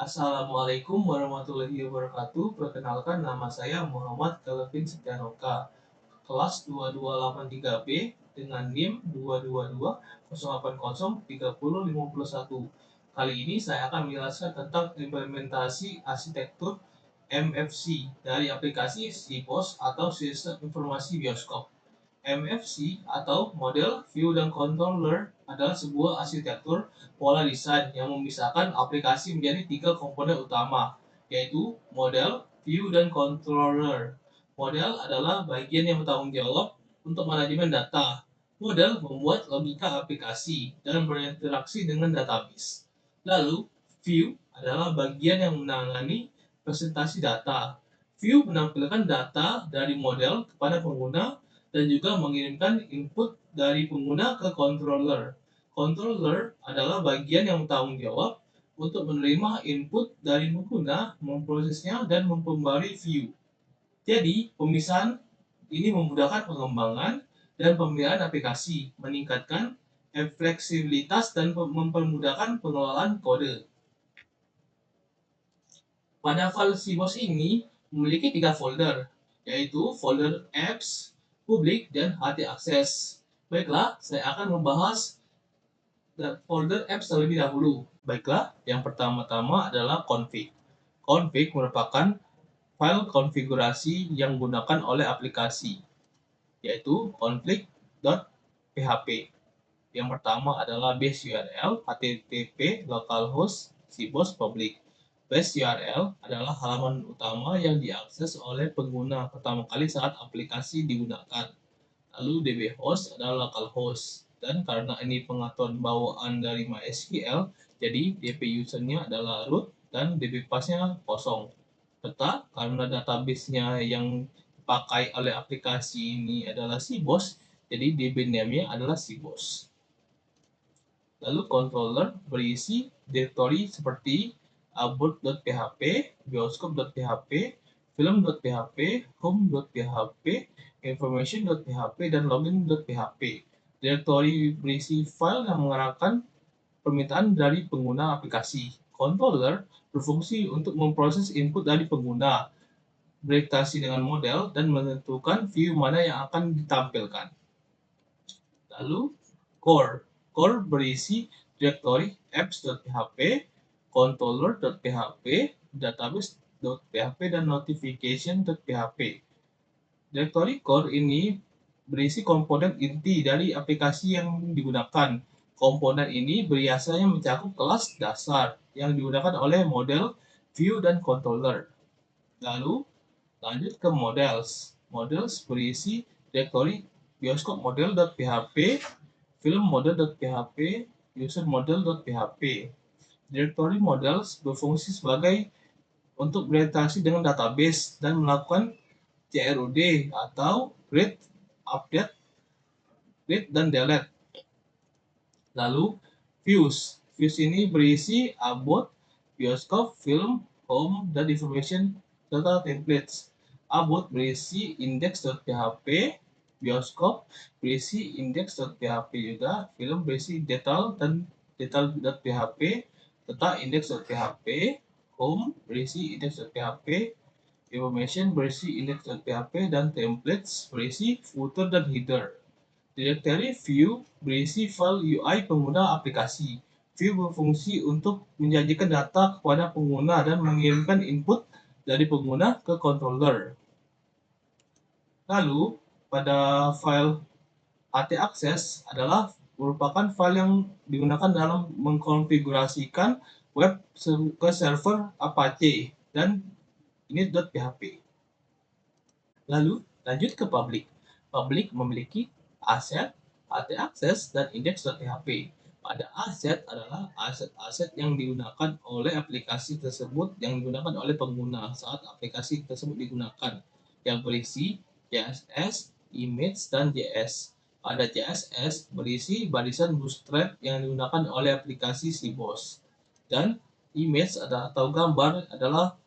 Assalamualaikum warahmatullahi wabarakatuh. Perkenalkan, nama saya Muhammad Kelvin Setianoka, kelas 2283B dengan NIM 222 080 3051. Kali ini saya akan menjelaskan tentang implementasi arsitektur MFC dari aplikasi SIBOS atau Sistem Informasi Bioskop. MFC atau Model, View, dan Controller adalah sebuah arsitektur pola desain yang memisahkan aplikasi menjadi tiga komponen utama, yaitu model, view, dan controller. Model adalah bagian yang bertanggung jawab untuk manajemen data. Model membuat logika aplikasi dan berinteraksi dengan database. Lalu, view adalah bagian yang menangani presentasi data. View menampilkan data dari model kepada pengguna dan juga mengirimkan input dari pengguna ke controller. Controller adalah bagian yang bertanggung jawab untuk menerima input dari pengguna, memprosesnya, dan memperbarui view. Jadi, pemisahan ini memudahkan pengembangan dan pemeliharaan aplikasi, meningkatkan fleksibilitas dan mempermudahkan pengelolaan kode. Pada file SIBOS ini memiliki tiga folder, yaitu folder apps, publik, dan HT access. Baiklah, saya akan membahas folder apps terlebih dahulu. Baiklah, yang pertama-tama adalah config. Config merupakan file konfigurasi yang digunakan oleh aplikasi, yaitu config.php. Yang pertama adalah base URL, HTTP, localhost, SIBOS, public. Base URL adalah halaman utama yang diakses oleh pengguna pertama kali saat aplikasi digunakan. Lalu DB host adalah localhost. Dan karena ini pengaturan bawaan dari MySQL, jadi DB usernya adalah root dan DB pathnya kosong. Serta karena database-nya yang dipakai oleh aplikasi ini adalah SIBOS, jadi DB name-nya adalah SIBOS. Lalu controller berisi directory seperti about.php, bioskop.php, film.php, home.php, information.php, dan login.php. Directory berisi file yang mengarahkan permintaan dari pengguna aplikasi. Controller berfungsi untuk memproses input dari pengguna, berinteraksi dengan model, dan menentukan view mana yang akan ditampilkan. Lalu core. Core berisi directory apps.php, controller.php, database.php, dan notification.php. Directory core ini berisi komponen inti dari aplikasi yang digunakan. Komponen ini biasanya mencakup kelas dasar yang digunakan oleh model, view, dan controller. Lalu lanjut ke models. Models berisi directory bioskop model.php, film model.php, user model.php. Directory models berfungsi sebagai untuk berinteraksi dengan database dan melakukan CRUD atau create, update, read, dan delete. Lalu views. Views ini berisi about, bioskop, film, home, dan information serta templates. About berisi index.php, bioskop berisi index.php juga, film berisi detail dan detail.php, serta index.php, home berisi index.php, information berisi index.php, dan templates berisi footer dan header. Directory view berisi file UI pengguna aplikasi. View berfungsi untuk menyajikan data kepada pengguna dan mengirimkan input dari pengguna ke controller. Lalu, pada file HT access adalah merupakan file yang digunakan dalam mengkonfigurasikan web ke server Apache dan init.php. Lalu, lanjut ke public. Public memiliki aset, HT access, dan index.php. Pada aset adalah aset-aset yang digunakan oleh aplikasi tersebut yang digunakan oleh pengguna saat aplikasi tersebut digunakan, yang berisi CSS, image, dan JS. Pada CSS berisi barisan bootstrap yang digunakan oleh aplikasi SIBOS. Dan image atau gambar adalah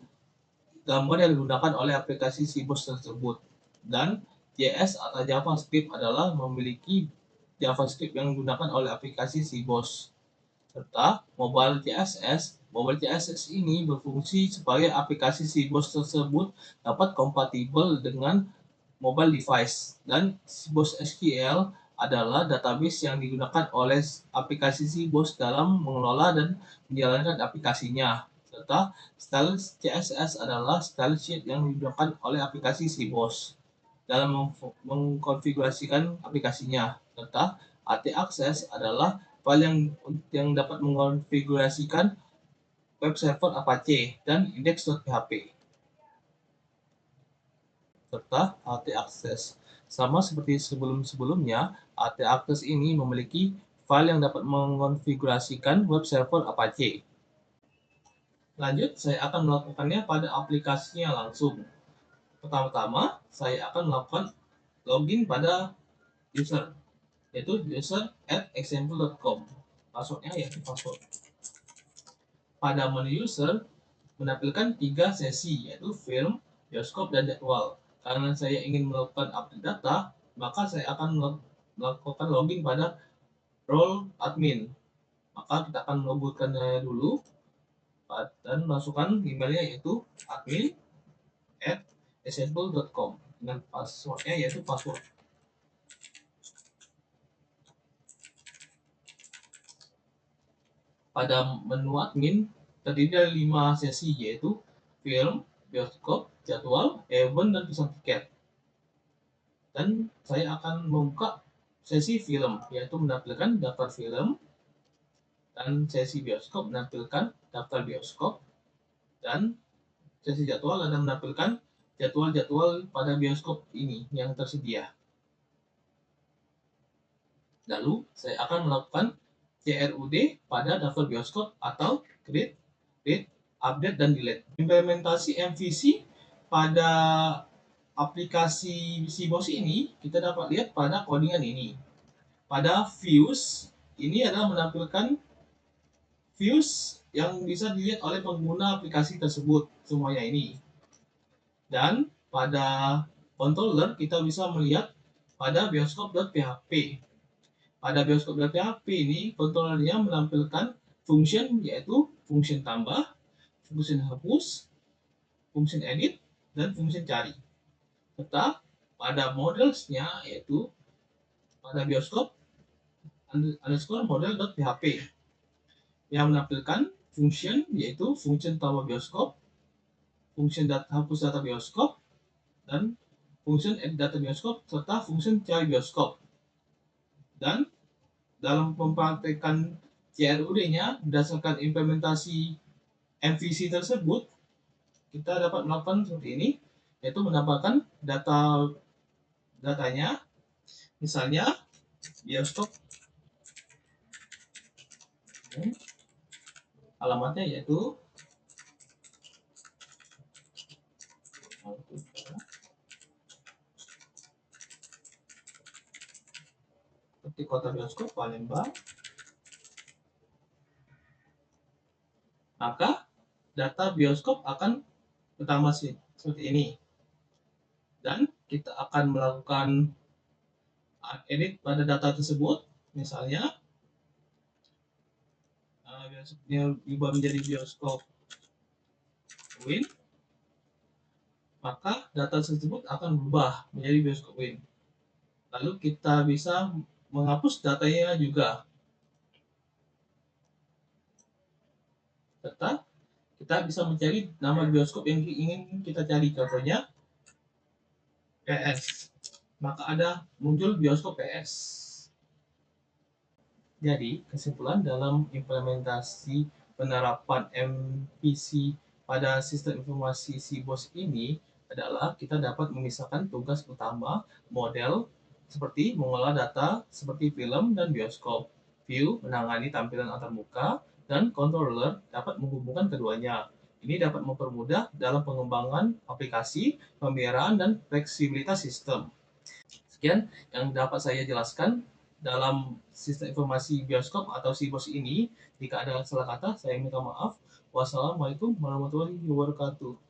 gambar yang digunakan oleh aplikasi SIBOS tersebut. Dan JS atau JavaScript adalah memiliki JavaScript yang digunakan oleh aplikasi SIBOS. Serta Mobile CSS mobile CSS ini berfungsi supaya aplikasi CBOS tersebut dapat kompatibel dengan mobile device, dan CBOS SQL adalah database yang digunakan oleh aplikasi CBOS dalam mengelola dan menjalankan aplikasinya. Serta style CSS adalah style sheet yang digunakan oleh aplikasi CBOS dalam mengkonfigurasikan aplikasinya. Serta AT access adalah file yang dapat mengkonfigurasikan web server Apache dan index.php. Serta AT Access. Sama seperti sebelum-sebelumnya, AT Access ini memiliki file yang dapat mengkonfigurasikan web server Apache. Lanjut, saya akan melakukannya pada aplikasinya langsung. Pertama-tama, saya akan melakukan login pada user, yaitu user@example.com. Passwordnya yaitu password. Pada menu user, menampilkan 3 sesi, yaitu film, bioskop, dan jadwal. Karena saya ingin melakukan update data, maka saya akan melakukan login pada role admin. Maka kita akan melogutkannya dulu dan masukkan emailnya, yaitu admin@example.com dengan passwordnya yaitu password. Pada menu admin terdiri dari 5 sesi, yaitu film, bioskop, jadwal, event, dan pesan tiket. Dan saya akan membuka sesi film, yaitu menampilkan daftar film, dan sesi bioskop menampilkan daftar bioskop, dan sesi jadwal akan menampilkan jadwal-jadwal pada bioskop ini yang tersedia. Lalu saya akan melakukan CRUD pada daftar bioskop atau create, update, dan delete. Implementasi MVC pada aplikasi CBOS ini kita dapat lihat pada codingan ini. Pada views, ini adalah menampilkan views yang bisa dilihat oleh pengguna aplikasi tersebut, semuanya ini. Dan pada controller kita bisa melihat pada bioskop.php. Pada bioskop.php ini controllernya menampilkan function, yaitu function tambah, function hapus, function edit, dan function cari. Serta pada modelsnya yaitu pada bioskop underscore model.php yang menampilkan function, yaitu function tambah bioskop, function hapus data bioskop, dan function edit data bioskop, serta function cari bioskop. Dan dalam mempraktekkan CRUD-nya berdasarkan implementasi MVC tersebut, kita dapat melakukan seperti ini, yaitu mendapatkan datanya, misalnya bioskop, alamatnya yaitu seperti kota bioskop Palembang. Maka data bioskop akan pertama seperti ini, dan kita akan melakukan edit pada data tersebut. Misalnya bioskopnya diubah menjadi bioskop Win, maka data tersebut akan berubah menjadi bioskop Win. Lalu kita bisa menghapus datanya juga, serta kita bisa mencari nama bioskop yang ingin kita cari, contohnya PS, maka ada muncul bioskop PS. Jadi, kesimpulan dalam implementasi penerapan MVC pada sistem informasi CBOS ini adalah kita dapat memisahkan tugas utama model seperti mengolah data seperti film dan bioskop, view menangani tampilan antarmuka, dan controller dapat menghubungkan keduanya. Ini dapat mempermudah dalam pengembangan aplikasi, pemeliharaan, dan fleksibilitas sistem. Sekian yang dapat saya jelaskan dalam sistem informasi bioskop atau CBOS ini. Jika ada salah kata, saya minta maaf. Wassalamualaikum warahmatullahi wabarakatuh.